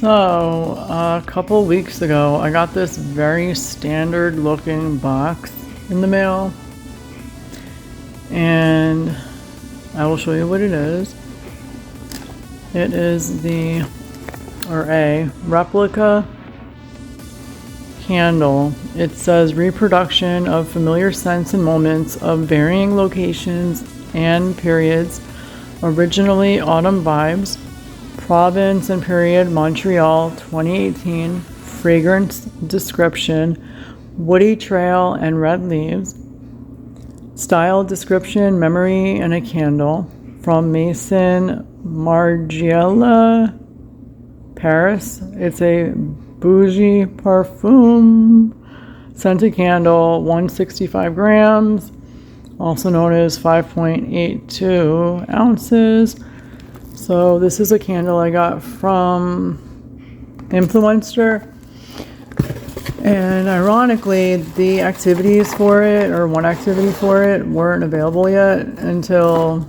So, a couple weeks ago, I got this very standard looking box in the mail, and I will show you what it is. It is a Replica candle. It says reproduction of familiar scents and moments of varying locations and periods, originally autumn vibes. Province and period Montreal 2018. Fragrance description: woody trail and red leaves. Style description: memory and a candle. From Maison Margiela, Paris. It's a bougie parfum scented candle, 165 grams, also known as 5.82 ounces. So this is a candle I got from Influenster, and ironically the activities for it, or one activity for it, weren't available yet until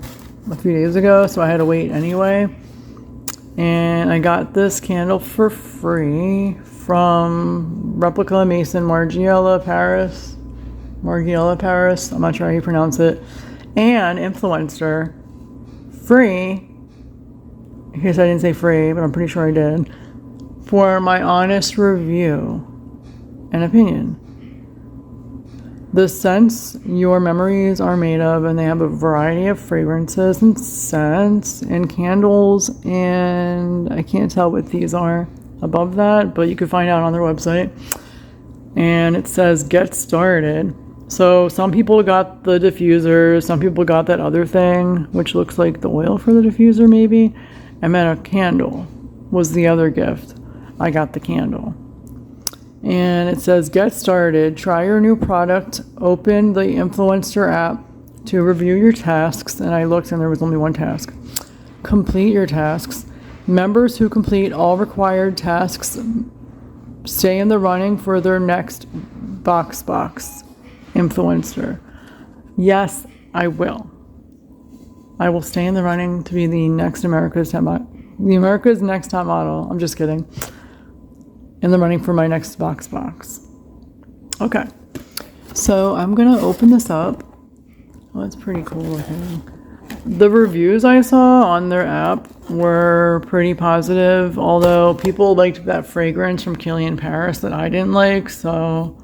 a few days ago, so I had to wait anyway. And I got this candle for free from Replica, Maison Margiela, Paris. Margiela, Paris. I'm not sure how you pronounce it. And Influencer. Free. In case I didn't say free, but I'm pretty sure I did. For my honest review and opinion. The scents your memories are made of, and they have a variety of fragrances and scents and candles, and I can't tell what these are above that, but you can find out on their website. And it says get started. So some people got the diffuser, some people got that other thing, which looks like the oil for the diffuser maybe, and then a candle was the other gift. I got the candle. And it says, get started, try your new product, open the Influencer app to review your tasks. And I looked and there was only one task. Complete your tasks. Members who complete all required tasks stay in the running for their next Voxbox Influencer. Yes, I will. I will stay in the running to be the next America's Next Top Model. I'm just kidding. In the running for my next Voxbox. Okay, so I'm gonna open this up. Oh, it's pretty cool looking. The reviews I saw on their app were pretty positive, although people liked that fragrance from Killian Paris that I didn't like, so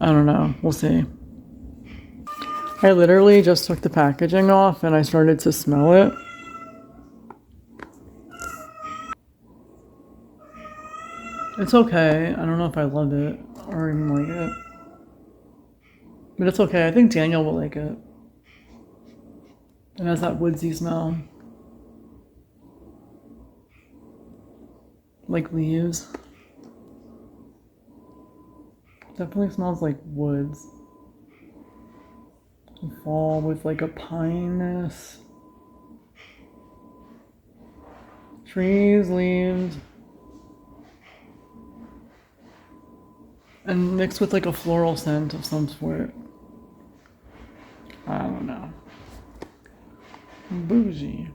I don't know, we'll see. I literally just took the packaging off and I started to smell it. It's okay. I don't know if I love it or even like it. But it's okay. I think Daniel will like it. It has that woodsy smell. Like leaves. Definitely smells like woods. Fall with like a pineness. Trees, leaves. And mixed with like a floral scent of some sort. I don't know. Bougie.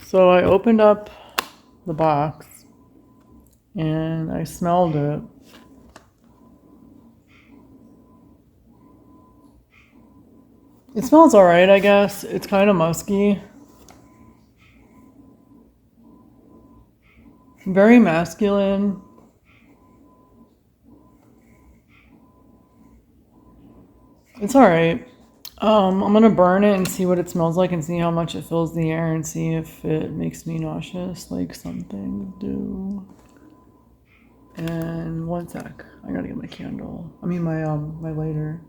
So I opened up the box and I smelled it. It smells alright, I guess. It's kind of musky. Very masculine. It's alright. I'm gonna burn it and see what it smells like and see how much it fills the air and see if it makes me nauseous like some things do. And one sec. I gotta get my candle. I mean my lighter.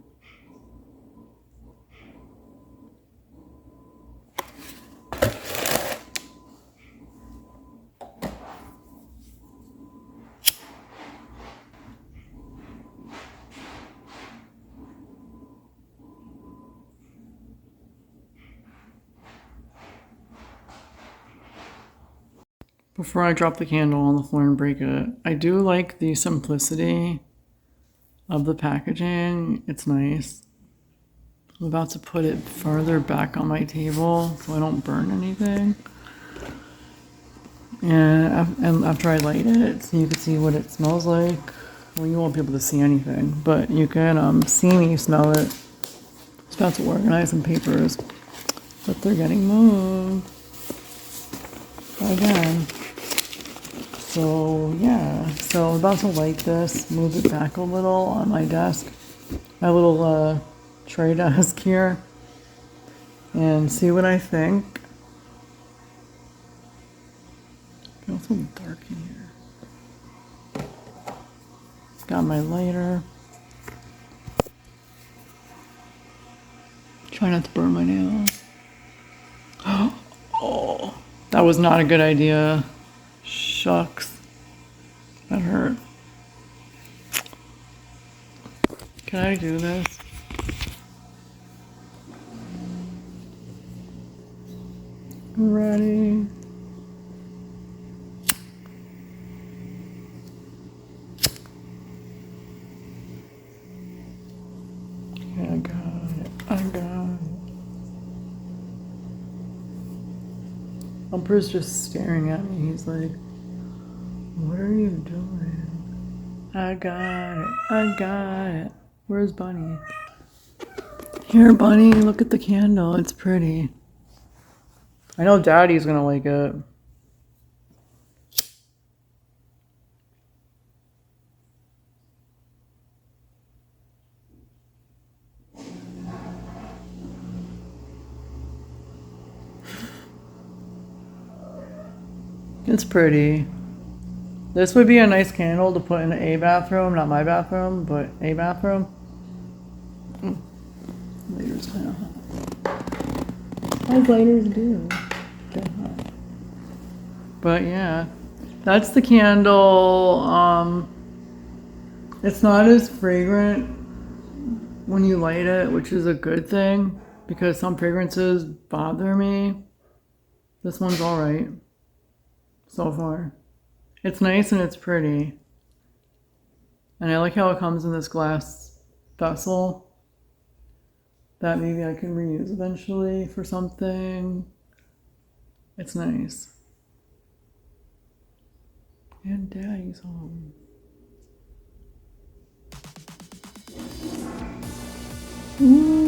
Before I drop the candle on the floor and break it, I do like the simplicity of the packaging. It's nice. I'm about to put it further back on my table so I don't burn anything. And after I light it, so you can see what it smells like. Well, you won't be able to see anything, but you can see me smell it. It's about to organize some papers, but they're getting moved again. So yeah, so I'm about to light this, move it back a little on my desk, my little tray desk here, and see what I think. It feels so dark in here. Got my lighter. Try not to burn my nails. Oh, that was not a good idea. Shucks. That hurt. Can I do this? Ready? Okay, I got it. I got it. Umper's just staring at me. He's like, what are you doing? I got it. I got it. Where's Bunny? Here, Bunny, look at the candle. It's pretty. I know Daddy's gonna like it. It's pretty. This would be a nice candle to put in a bathroom, not my bathroom, but a bathroom. Lighter's kind of hot. As lighters do. They're hot. But yeah, that's the candle. It's not as fragrant when you light it, which is a good thing because some fragrances bother me. This one's all right so far. It's nice and it's pretty. And I like how it comes in this glass vessel that maybe I can reuse eventually for something. It's nice. And Daddy's home. Ooh.